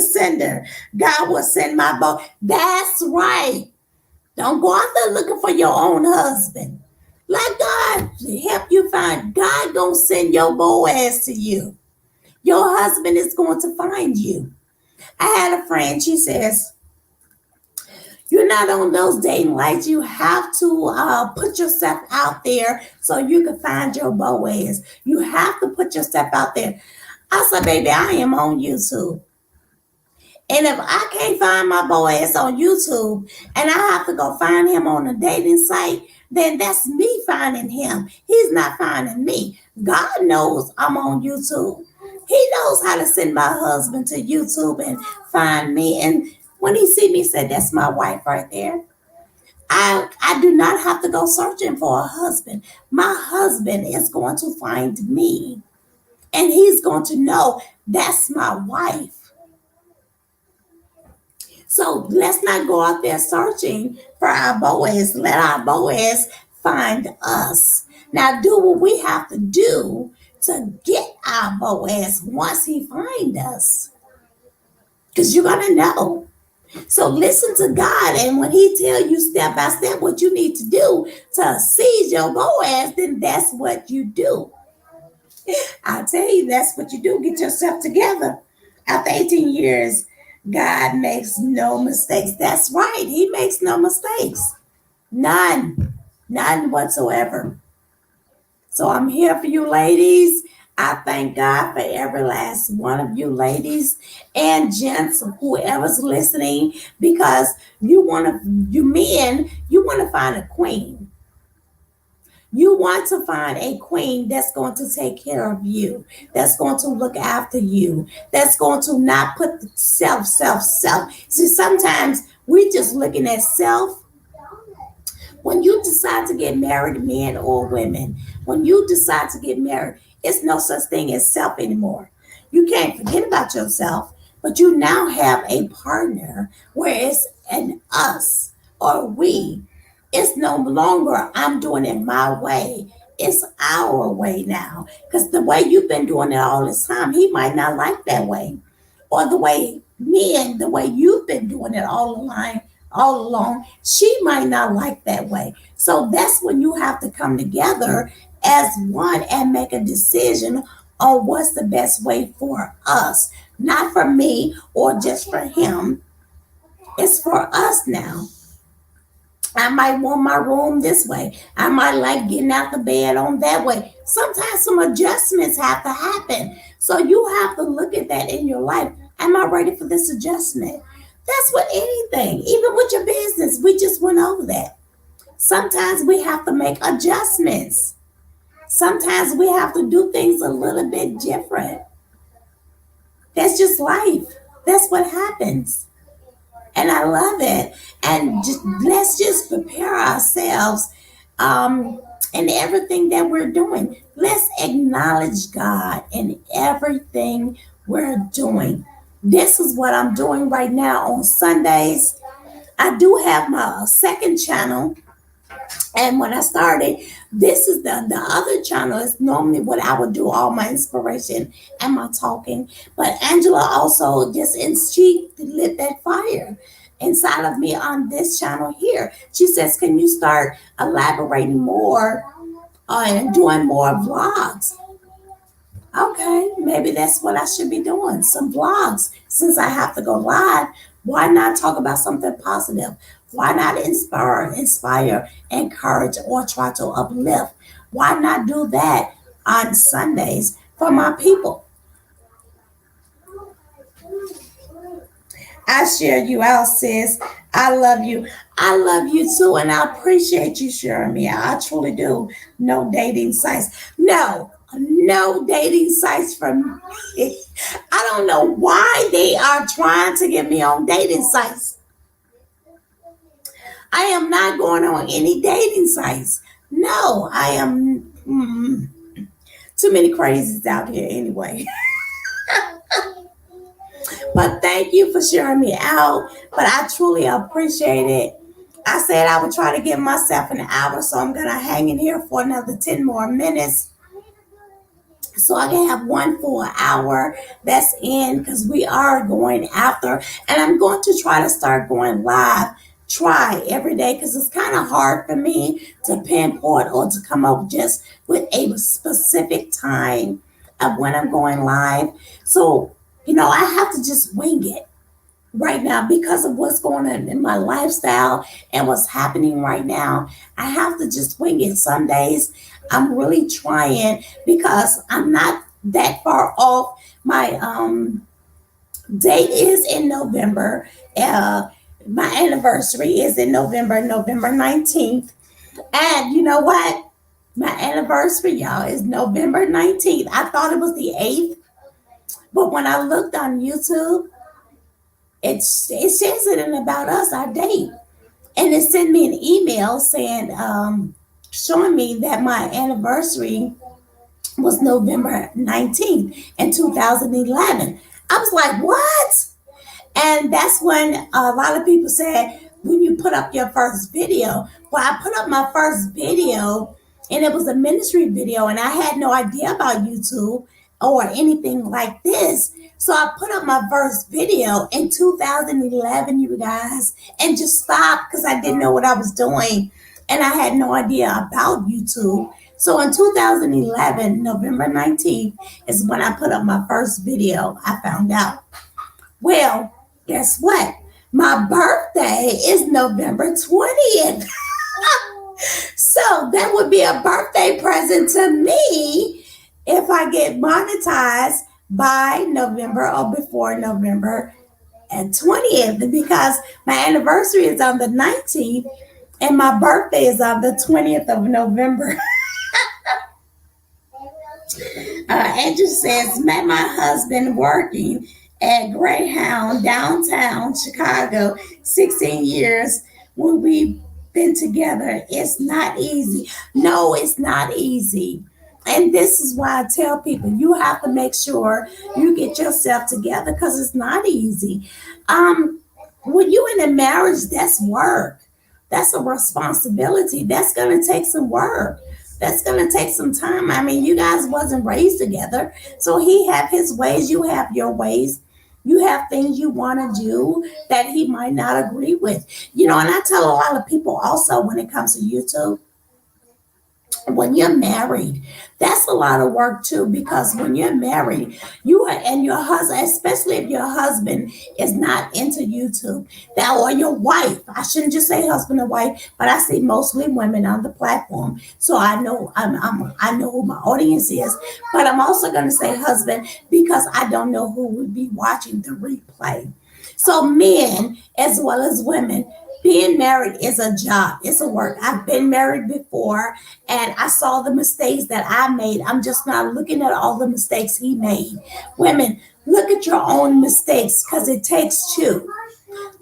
sender. God will send my Boaz. That's right. Don't go out there looking for your own husband. Let God help you find. God gonna send your Boaz to you. Your husband is going to find you. I had a friend. She says, "You're not on those dating lights. You have to put yourself out there so you can find your Boaz. You have to put yourself out there." I said, "Baby, I am on YouTube. And if I can't find my Boaz on YouTube and I have to go find him on a dating site, then that's me finding him. He's not finding me. God knows I'm on YouTube. He knows how to send my husband to YouTube and find me. And when he see me, say, that's my wife right there. I do not have to go searching for a husband. My husband is going to find me. And he's going to know that's my wife. So let's not go out there searching for our Boaz. Let our Boaz find us. Now do what we have to do to get our Boaz once he finds us. Because you're going to know. So listen to God, and when he tell you step by step what you need to do to seize your Boaz, then that's what you do. I tell you, that's what you do. Get yourself together. After 18 years, God makes no mistakes. That's right. He makes no mistakes. None. None whatsoever. So I'm here for you ladies. I thank God for every last one of you ladies and gents, whoever's listening, because you men, you want to find a queen. You want to find a queen that's going to take care of you, that's going to look after you, that's going to not put self. See, sometimes we just looking at self. When you decide to get married, men or women, when you decide to get married, it's no such thing as self anymore. You can't forget about yourself, but you now have a partner where it's an us or we. It's no longer I'm doing it my way. It's our way now. Because the way you've been doing it all this time, he might not like that way. Or the way men, the way you've been doing it all along, she might not like that way. So that's when you have to come together as one and make a decision on what's the best way for us. Not for me or just for him. It's for us now. I might want my room this way. I might like getting out the bed on that way. Sometimes some adjustments have to happen. So you have to look at that in your life. Am I ready for this adjustment? That's with anything, even with your business. We just went over that. Sometimes we have to make adjustments. Sometimes we have to do things a little bit different. That's just life. That's what happens. And I love it. And let's just prepare ourselves in everything that we're doing. Let's acknowledge God in everything we're doing. This is what I'm doing right now on Sundays. I do have my second channel And when I started, this is the other channel is normally what I would do all my inspiration and my talking. But Angela also just and she lit that fire inside of me on this channel here. She says, "Can you start elaborating more and doing more vlogs?" Okay, maybe that's what I should be doing. Some vlogs. Since I have to go live, why not talk about something positive? Why not inspire, encourage, or try to uplift? Why not do that on Sundays for my people? I share you out, sis. I love you. I love you too, and I appreciate you sharing me. I truly do. No dating sites. No, no dating sites for me. I don't know why they are trying to get me on dating sites. I am not going on any dating sites. No, I am too many crazies out here anyway. But thank you for sharing me out. But I truly appreciate it. I said I would try to give myself an hour, so I'm gonna hang in here for another 10 more minutes so I can have one full hour that's in because we are going after, and I'm going to try to start going live. Try every day because it's kind of hard for me to pinpoint or to come up just with a specific time of when I'm going live. So, I have to just wing it right now because of what's going on in my lifestyle and what's happening right now. I have to just wing it. Some days I'm really trying because I'm not that far off. My date is in November. My anniversary is in November 19th. And you know what? My anniversary, y'all, is November 19th. I thought it was the 8th, but when I looked on YouTube, it says it in About Us, our date. And it sent me an email saying, showing me that my anniversary was November 19th in 2011. I was like, what? And that's when a lot of people said, when you put up your first video. Well, I put up my first video and it was a ministry video, and I had no idea about YouTube or anything like this. So I put up my first video in 2011, you guys, and just stopped because I didn't know what I was doing and I had no idea about YouTube. So in 2011, November 19th is when I put up my first video. I found out. Well, guess what? My birthday is November 20th. So that would be a birthday present to me if I get monetized by November or before November and 20th, because my anniversary is on the 19th and my birthday is on the 20th of November. Angel says, met my husband working at Greyhound downtown Chicago 16 years when we've been together. It's not easy. No, it's not easy. And this is why I tell people you have to make sure you get yourself together because it's not easy. When you're in a marriage, that's work. That's a responsibility. That's going to take some work. That's going to take some time. I mean, you guys wasn't raised together. So he have his ways, you have your ways. You have things you want to do that he might not agree with. And I tell a lot of people also when it comes to YouTube, when you're married, that's a lot of work too, because when you're married, you are, and your husband, especially if your husband is not into YouTube, that or your wife, I shouldn't just say husband and wife, but I see mostly women on the platform. So I know I know who my audience is, but I'm also going to say husband because I don't know who would be watching the replay. So men as well as women, being married is a job. It's a work. I've been married before and I saw the mistakes that I made. I'm just not looking at all the mistakes he made. Women, look at your own mistakes because it takes two.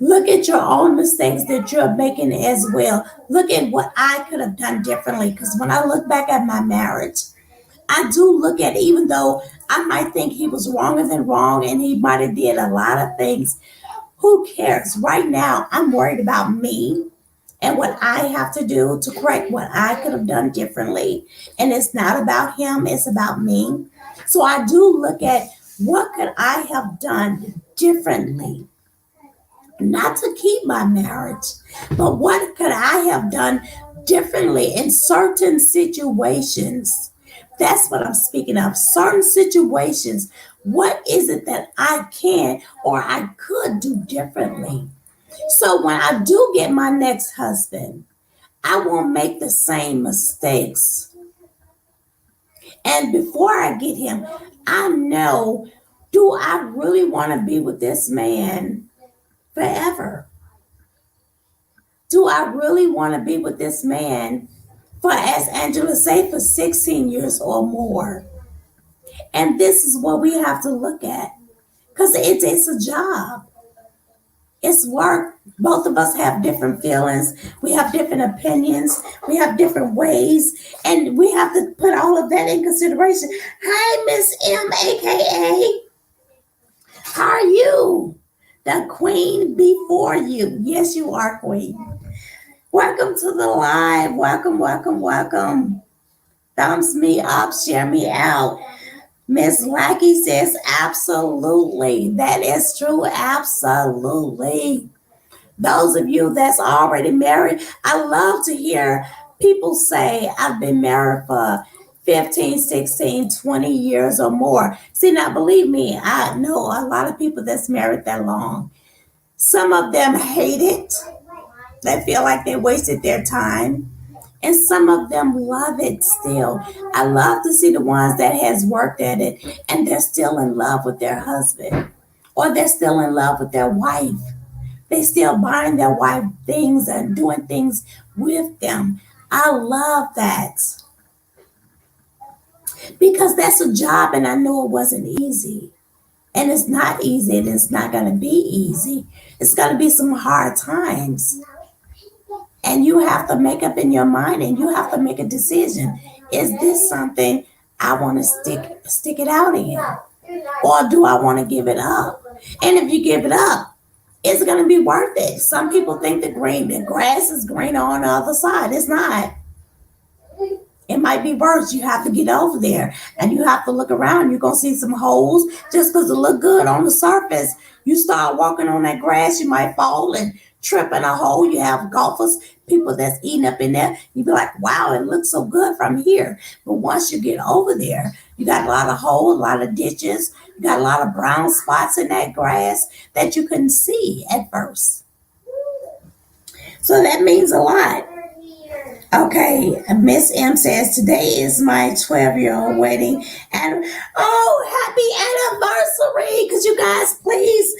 Look at your own mistakes that you're making as well. Look at what I could have done differently because when I look back at my marriage, I do look at, even though I might think he was wronger than wrong and he might have did a lot of things, who cares? Right now, I'm worried about me and what I have to do to correct what I could have done differently. And it's not about him, it's about me. So I do look at what could I have done differently, not to keep my marriage, but what could I have done differently in certain situations? That's what I'm speaking of. Certain situations. What is it that I can or I could do differently? So when I do get my next husband, I won't make the same mistakes. And before I get him, I know, do I really want to be with this man forever? Do I really want to be with this man for, as Angela said, for 16 years or more? And this is what we have to look at, because it's a job. It's work. Both of us have different feelings. We have different opinions. We have different ways. And we have to put all of that in consideration. Hi, Miss M, AKA. How are you? The queen before you. Yes, you are queen. Welcome to the live. Welcome, welcome, welcome. Thumbs me up, share me out. Miss Lackey says, absolutely. That is true. Absolutely. Those of you that's already married, I love to hear people say, I've been married for 15, 16, 20 years or more. See, now believe me, I know a lot of people that's married that long. Some of them hate it. They feel like they wasted their time. And some of them love it still. I love to see the ones that has worked at it and they're still in love with their husband, or they're still in love with their wife. They still buying their wife things and doing things with them. I love that, because that's a job, and I know it wasn't easy. And it's not easy, and it's not going to be easy. It's going to be some hard times. And you have to make up in your mind, and you have to make a decision. Is this something I want to stick it out in? Or do I want to give it up? And if you give it up, it's going to be worth it. Some people think the grass is greener on the other side. It's not. It might be worse. You have to get over there and you have to look around. You're going to see some holes just because it look good on the surface. You start walking on that grass, you might fall and trip in a hole. You have golfers, people that's eating up in there. You be like, wow, it looks so good from here. But once you get over there, you got a lot of holes, a lot of ditches. You got a lot of brown spots in that grass that you couldn't see at first. So that means a lot. Okay, Miss M says today is my 12-year-old wedding, and happy anniversary! Could you guys please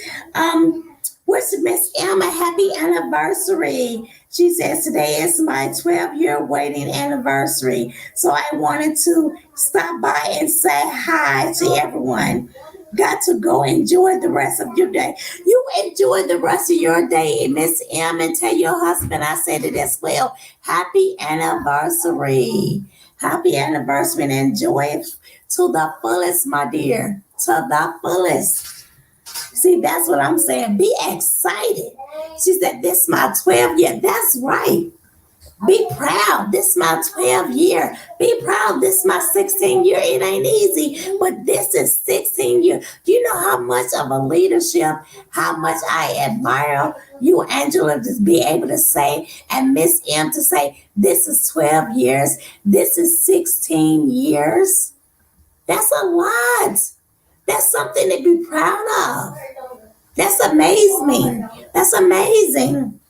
wish Miss M a happy anniversary? She says today is my 12-year wedding anniversary, so I wanted to stop by and say hi to everyone. Got to go enjoy the rest of your day. You enjoy the rest of your day, Miss M, and tell your husband I said it as well. Happy anniversary. Happy anniversary, and enjoy it to the fullest, my dear. To the fullest. See, that's what I'm saying. Be excited. She said, this is my 12th year. That's right. Be proud. This is my 12th year. Be proud. This is my 16th year. It ain't easy, but this is 16 years. Do you know how much of a leadership, how much I admire you, Angela, to be able to say, and Miss M to say, this is 12 years. This is 16 years. That's a lot. That's something to be proud of. That's amazing. That's amazing.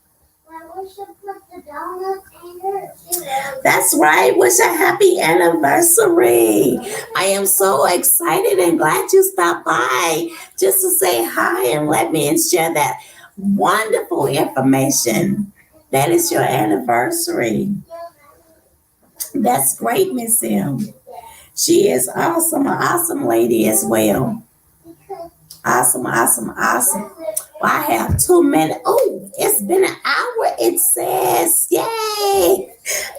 That's right. Wish a happy anniversary. I am so excited and glad you stopped by just to say hi and let me and share that wonderful information. That is your anniversary. That's great, Miss M. She is awesome, an awesome lady as well. Awesome, awesome, awesome. Well, I have 2 minutes. Oh, it's been an hour, it says. Yay!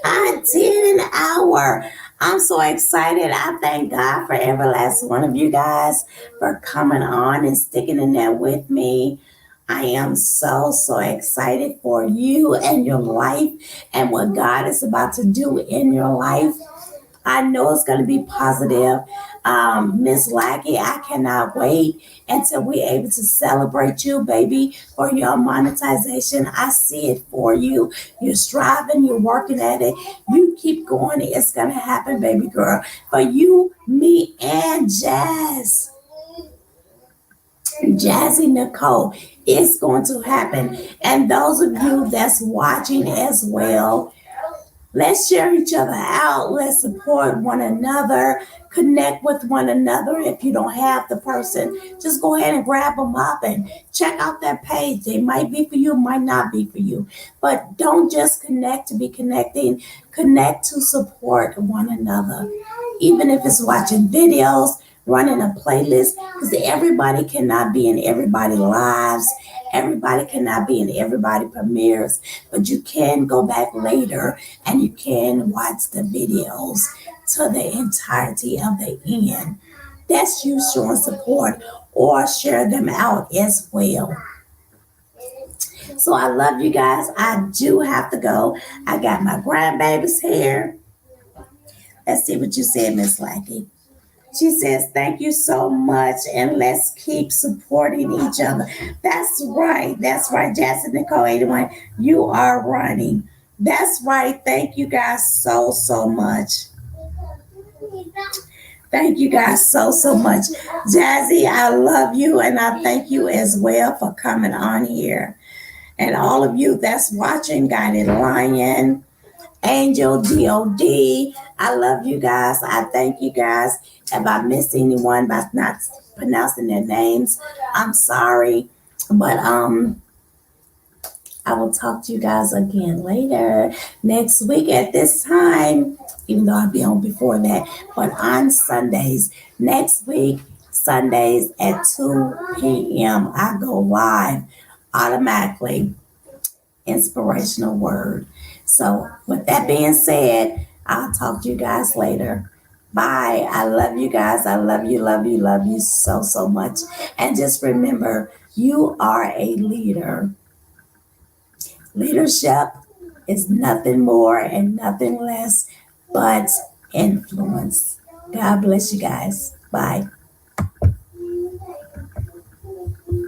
I did an hour. I'm so excited. I thank God for every last one of you guys for coming on and sticking in there with me. I am so, so excited for you and your life and what God is about to do in your life. I know it's going to be positive. Miss Lackey, I cannot wait until we're able to celebrate you, baby, for your monetization. I see it for you. You're striving, you're working at it. You keep going. It's going to happen, baby girl. For you, me, and Jazzy Nicole, it's going to happen. And those of you that's watching as well, let's share each other out. Let's support one another. Connect with one another. If you don't have the person, just go ahead and grab them up and check out their page. They might be for you, might not be for you. But don't just connect to be connecting. Connect to support one another. Even if it's watching videos, running a playlist, because everybody cannot be in everybody's lives. Everybody cannot be in everybody premieres, but you can go back later and you can watch the videos to the entirety of the end. That's you showing support, or share them out as well. So I love you guys. I do have to go. I got my grandbabies here. Let's see what you said, Miss Lackey. She says, thank you so much, and let's keep supporting each other. That's right. That's right, Jackson Nicole 81. You are running. That's right. Thank you guys so, so much. Thank you guys so, so much. Jazzy, I love you, and I thank you as well for coming on here. And all of you that's watching, Guided Lion, Angel, DOD, I love you guys. I thank you guys. If I missed anyone by not pronouncing their names, I'm sorry. But I will talk to you guys again later next week at this time, even though I'll be on before that. But on Sundays, next week, Sundays at 2 p.m., I go live automatically. Inspirational word. So, with that being said, I'll talk to you guys later. Bye. I love you guys. I love you, love you, love you so, so much. And just remember, you are a leader. Leadership is nothing more and nothing less but influence. God bless you guys. Bye.